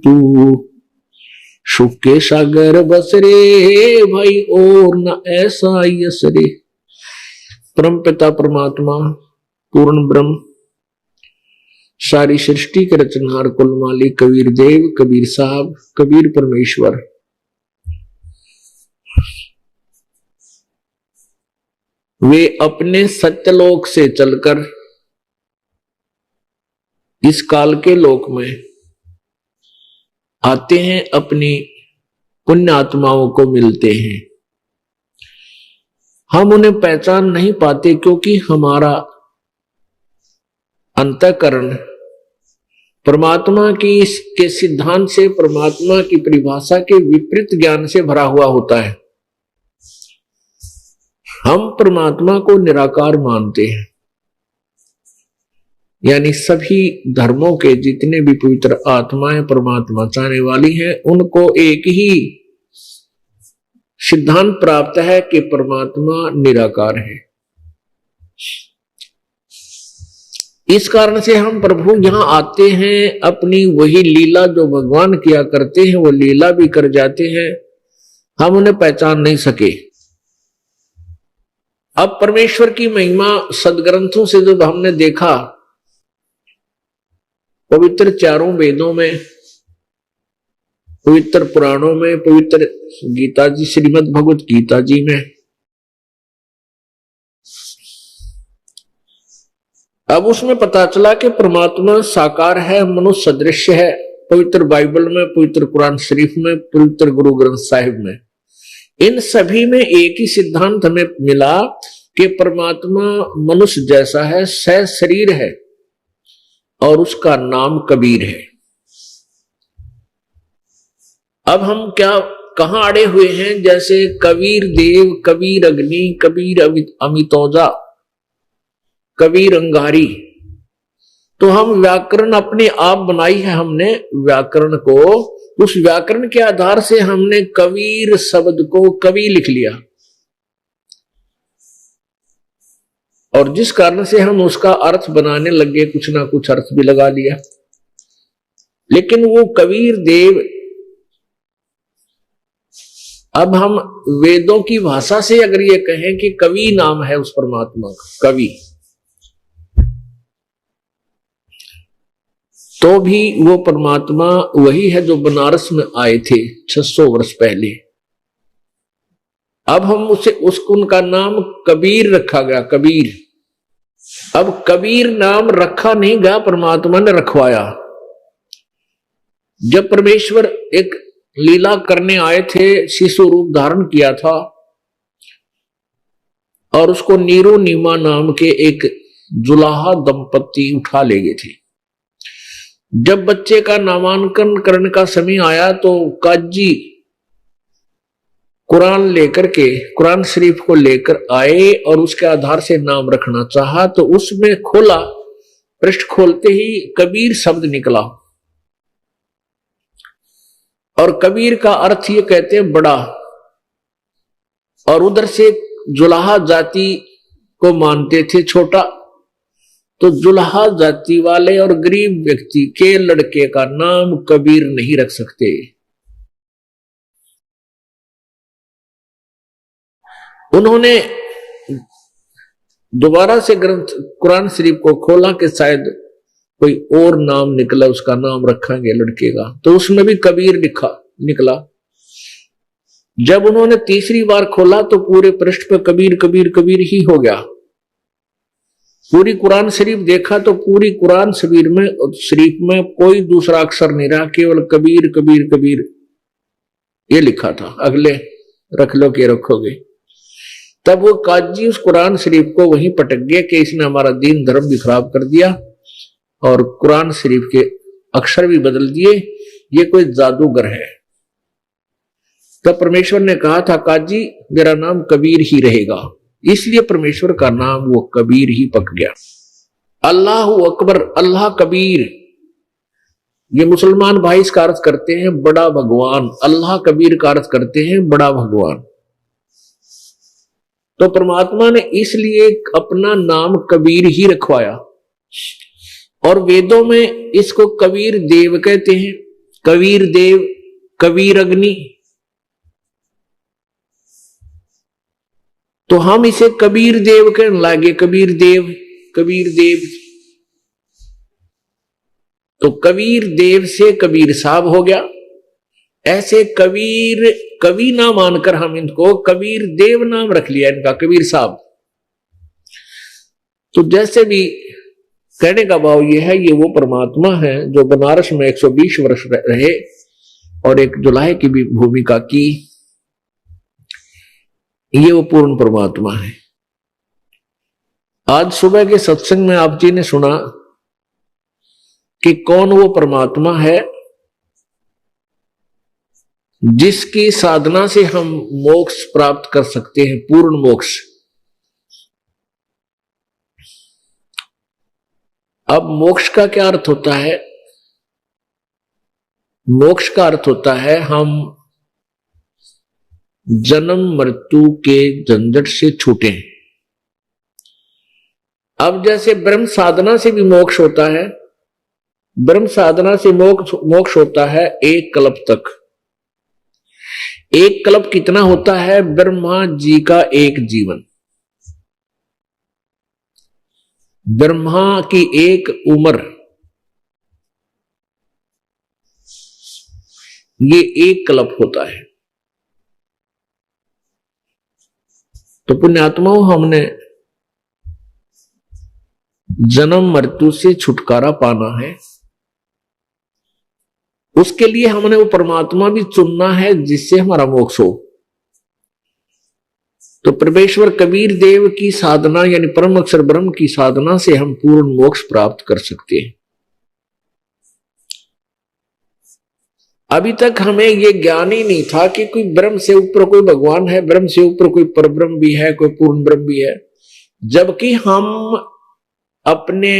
तू सुख के सागर बस रे भाई और न ऐसा यस रे। परम पिता परमात्मा पूर्ण ब्रह्म सारी सृष्टि के रचनहार कुल मालिक कबीर देव, कबीर साहब, कबीर परमेश्वर वे अपने सत्यलोक से चलकर इस काल के लोक में आते हैं, अपनी पुण्य आत्माओं को मिलते हैं। हम उन्हें पहचान नहीं पाते क्योंकि हमारा अंतःकरण परमात्मा की के सिद्धांत से, परमात्मा की परिभाषा के विपरीत ज्ञान से भरा हुआ होता है। हम परमात्मा को निराकार मानते हैं, यानी सभी धर्मों के जितने भी पवित्र आत्माएं परमात्मा चाहने वाली हैं, उनको एक ही सिद्धांत प्राप्त है कि परमात्मा निराकार है। इस कारण से हम प्रभु यहां आते हैं, अपनी वही लीला जो भगवान किया करते हैं वो लीला भी कर जाते हैं, हम उन्हें पहचान नहीं सके। अब परमेश्वर की महिमा सदग्रंथों से जब हमने देखा, पवित्र चारों वेदों में, पवित्र पुराणों में, पवित्र गीता जी, श्रीमद् भगवत गीता जी में, अब उसमें पता चला कि परमात्मा साकार है, मनुष्य सदृश है। पवित्र बाइबल में, पवित्र कुरान शरीफ में, पवित्र गुरु ग्रंथ साहिब में, इन सभी में एक ही सिद्धांत हमें मिला कि परमात्मा मनुष्य जैसा है, सह शरीर है और उसका नाम कबीर है। अब हम कहां अड़े हुए हैं? जैसे कबीर देव, कबीर अग्नि, कबीर अमितौजा, कबीर अंगारी। तो हम व्याकरण अपने आप बनाई है हमने व्याकरण को, उस व्याकरण के आधार से हमने कबीर शब्द को कवि लिख लिया, और जिस कारण से हम उसका अर्थ बनाने लगे, कुछ ना कुछ अर्थ भी लगा लिया। लेकिन वो कबीर देव, अब हम वेदों की भाषा से अगर ये कहें कि कवि नाम है उस परमात्मा का, कवि, तो भी वो परमात्मा वही है जो बनारस में आए थे 600 वर्ष पहले। अब हम उनका नाम कबीर रखा गया, कबीर। अब कबीर नाम रखा नहीं गया, परमात्मा ने रखवाया। जब परमेश्वर एक लीला करने आए थे, शिशु रूप धारण किया था और उसको नीरो नीमा नाम के एक जुलाहा दंपत्ति उठा ले गए थे। जब बच्चे का नामांकन करने का समय आया तो काजी कुरान लेकर के, कुरान शरीफ को लेकर आए और उसके आधार से नाम रखना चाहा, तो उसमें खोला, पृष्ठ खोलते ही कबीर शब्द निकला। और कबीर का अर्थ ये कहते हैं बड़ा, और उधर से जुलाहा जाति को मानते थे छोटा। तो जुलाहा जाति वाले और गरीब व्यक्ति के लड़के का नाम कबीर नहीं रख सकते। उन्होंने दोबारा से ग्रंथ कुरान शरीफ को खोला कि शायद कोई और नाम निकला, उसका नाम रखेंगे लड़के का, तो उसमें भी कबीर निकला। जब उन्होंने तीसरी बार खोला तो पूरे पृष्ठ पे कबीर कबीर कबीर ही हो गया। पूरी कुरान शरीफ देखा तो पूरी कुरान शरीफ में कोई दूसरा अक्षर नहीं रहा, केवल कबीर कबीर कबीर ये लिखा था। अगले रख लो के रखोगे। तब वो काजी उस कुरान शरीफ को वहीं पटक गया कि इसने हमारा दीन धर्म भी खराब कर दिया और कुरान शरीफ के अक्षर भी बदल दिए, ये कोई जादूगर है। तब परमेश्वर ने कहा था, काजी मेरा नाम कबीर ही रहेगा। इसलिए परमेश्वर का नाम वो कबीर ही पक गया। अल्लाह अकबर, अल्लाह कबीर, ये मुसलमान भाई इसका अर्थ करते हैं बड़ा भगवान। अल्लाह कबीर का अर्थ करते हैं बड़ा भगवान। तो परमात्मा ने इसलिए अपना नाम कबीर ही रखवाया। और वेदों में इसको कबीर देव कहते हैं, कबीर देव, कबीर अग्नि, तो हम इसे कबीर देव कहने लगे। कबीर देव, कबीर देव, तो कबीर देव से कबीर साहब हो गया। ऐसे कबीर कवि ना मानकर हम इनको कबीर देव नाम रख लिया इनका, कबीर साहब। तो जैसे भी कहने का भाव ये है, ये वो परमात्मा है जो बनारस में 120 वर्ष रहे और एक जुलाहे की भी भूमिका की। ये वो पूर्ण परमात्मा है। आज सुबह के सत्संग में आप जी ने सुना कि कौन वो परमात्मा है जिसकी साधना से हम मोक्ष प्राप्त कर सकते हैं, पूर्ण मोक्ष। अब मोक्ष का क्या अर्थ होता है? मोक्ष का अर्थ होता है हम जन्म मृत्यु के झंझट से छूटे। अब जैसे ब्रह्म साधना से भी मोक्ष होता है, ब्रह्म साधना से मोक्ष होता है एक कल्प तक। एक कल्प कितना होता है? ब्रह्मा जी का एक जीवन, ब्रह्मा की एक उम्र, ये एक कल्प होता है। तो पुण्यात्माओं, हमने जन्म मृत्यु से छुटकारा पाना है, उसके लिए हमने वो परमात्मा भी चुनना है जिससे हमारा मोक्ष हो। तो परमेश्वर कबीर देव की साधना यानी परम अक्षर ब्रह्म की साधना से हम पूर्ण मोक्ष प्राप्त कर सकते हैं। अभी तक हमें ये ज्ञान ही नहीं था कि कोई ब्रह्म से ऊपर कोई भगवान है, ब्रह्म से ऊपर कोई परब्रह्म भी है, कोई पूर्ण ब्रह्म भी है। जबकि हम अपने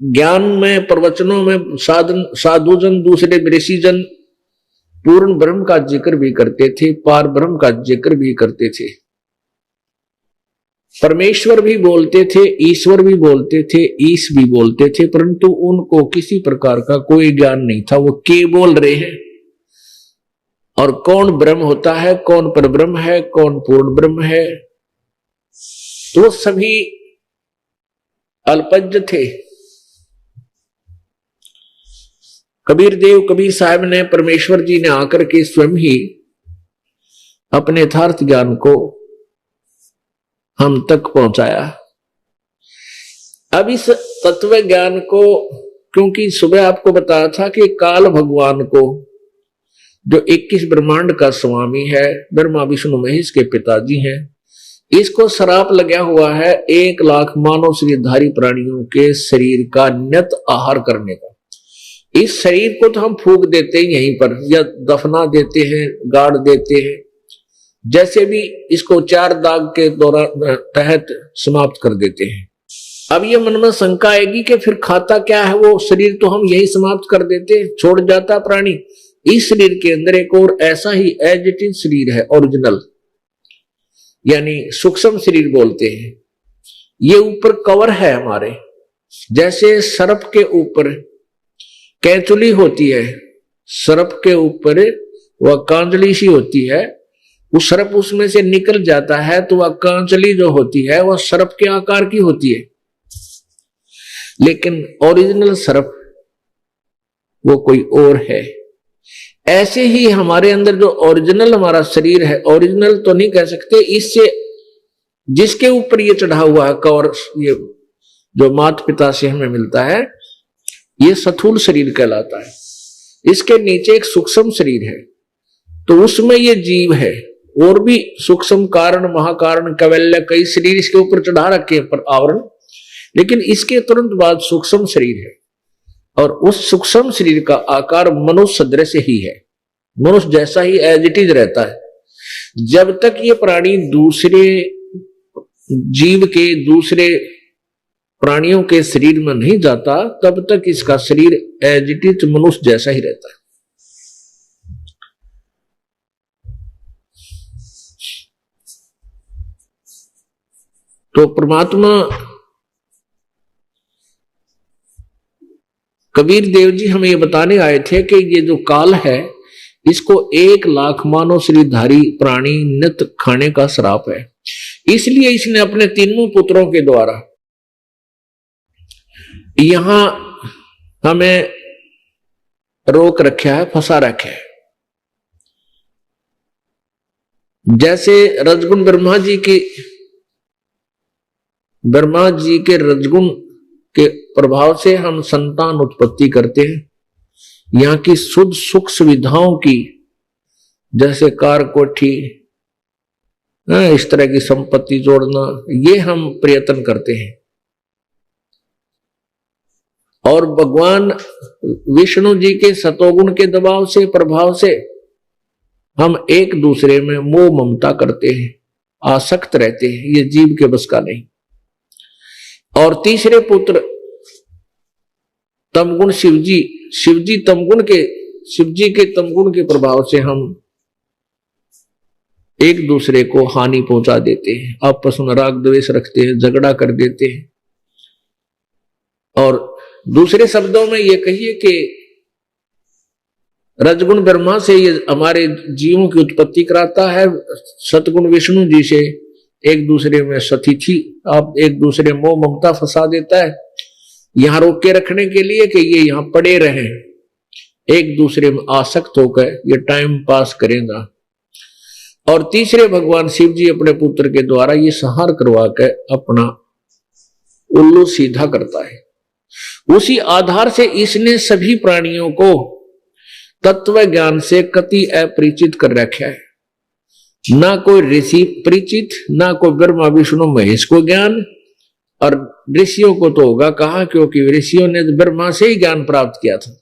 ज्ञान में, प्रवचनों में साधुजन, दूसरे ऋषिजन पूर्ण ब्रह्म का जिक्र भी करते थे, पार ब्रह्म का जिक्र भी करते थे, परमेश्वर भी बोलते थे, ईश्वर भी बोलते थे, ईश भी बोलते थे, परंतु उनको किसी प्रकार का कोई ज्ञान नहीं था वो के बोल रहे हैं और कौन ब्रह्म होता है, कौन परब्रह्म है, कौन पूर्ण ब्रह्म है। तो सभी अल्पज्ञ थे। कबीर देव, कबीर साहब ने, परमेश्वर जी ने आकर के स्वयं ही अपने यथार्थ ज्ञान को हम तक पहुंचाया। अब इस तत्व ज्ञान को, क्योंकि सुबह आपको बताया था कि काल भगवान को, जो 21 ब्रह्मांड का स्वामी है, ब्रह्मा विष्णु महेश के पिताजी हैं, इसको श्राप लगा हुआ है 1 लाख मानव शरीरधारी प्राणियों के शरीर का नियत आहार करने का। इस शरीर को तो हम फूंक देते हैं यहीं पर, या दफना देते हैं, गाड़ देते हैं, जैसे भी इसको 4 दाग के दौरान तहत समाप्त कर देते हैं। अब ये मन में शंका आएगी कि फिर खाता क्या है वो शरीर, तो हम यही समाप्त कर देते, छोड़ जाता प्राणी। इस शरीर के अंदर एक और ऐसा ही एज इट इज शरीर है, ओरिजिनल, यानी सूक्ष्म शरीर बोलते हैं। ये ऊपर कवर है हमारे, जैसे सर्प के ऊपर कैंचुली होती है, सर्प के ऊपर वह कांचली सी होती है, उस सर्प उसमें से निकल जाता है तो वह कांचली जो होती है वह सर्प के आकार की होती है, लेकिन ओरिजिनल सर्प वो कोई और है। ऐसे ही हमारे अंदर जो ओरिजिनल हमारा शरीर है, ओरिजिनल तो नहीं कह सकते, इससे जिसके ऊपर ये चढ़ा हुआ है कवर, ये जो माता पिता से हमें मिलता है, ये स्थूल शरीर कहलाता है। इसके नीचे एक सूक्ष्म शरीर है, तो उसमें ये जीव है, और भी सूक्ष्म कारण, महाकारण, कैवल्य, कई शरीर इसके ऊपर चढ़ा रखे हैं पर आवरण, लेकिन इसके तुरंत बाद सूक्ष्म शरीर है, और उस सूक्ष्म शरीर का आकार मनुष्य सदृश ही है, मनुष्य जैसा ही एज इट इज रहता है। जब तक ये प्राणी दूसरे जीव के, दूसरे प्राणियों के शरीर में नहीं जाता, तब तक इसका शरीर एज इट इज मनुष्य जैसा ही रहता है। तो परमात्मा कबीर देव जी हमें ये बताने आए थे कि ये जो काल है इसको 1,00,000 मानव शरीरधारी प्राणी नित्य खाने का श्राप है। इसलिए इसने अपने तीनों पुत्रों के द्वारा यहां हमें रोक रखा है, फंसा रखा है। जैसे रजगुण ब्रह्मा जी के रजगुण के प्रभाव से हम संतान उत्पत्ति करते हैं। यहाँ की शुद्ध सुख सुविधाओं की, जैसे कार कोठी, इस तरह की संपत्ति जोड़ना, ये हम प्रयत्न करते हैं। और भगवान विष्णु जी के सतोगुण के दबाव से, प्रभाव से हम एक दूसरे में मोह ममता करते हैं, आसक्त रहते हैं। ये जीव के बस का नहीं। और तीसरे पुत्र तमगुण शिवजी के तमगुण के प्रभाव से हम एक दूसरे को हानि पहुंचा देते हैं, आपस में राग द्वेष रखते हैं, झगड़ा कर देते हैं। और दूसरे शब्दों में ये कहिए कि रजगुण ब्रह्मा से ये हमारे जीवों की उत्पत्ति कराता है, सतगुण विष्णु जी से एक दूसरे में सतिथि, आप एक दूसरे मोह ममता फंसा देता है, यहां रोक के रखने के लिए कि ये यहां पड़े रहें, एक दूसरे में आसक्त होकर ये टाइम पास करेगा। और तीसरे भगवान शिव जी अपने पुत्र के द्वारा ये संहार करवा कर अपना उल्लू सीधा करता है। उसी आधार से इसने सभी प्राणियों को तत्व ज्ञान से कति अपरिचित कर रखा है। ना कोई ऋषि परिचित, ना कोई ब्रह्मा विष्णु महेश को ज्ञान, और ऋषियों को तो होगा कहा, क्योंकि ऋषियों ने ब्रह्मा से ही ज्ञान प्राप्त किया था।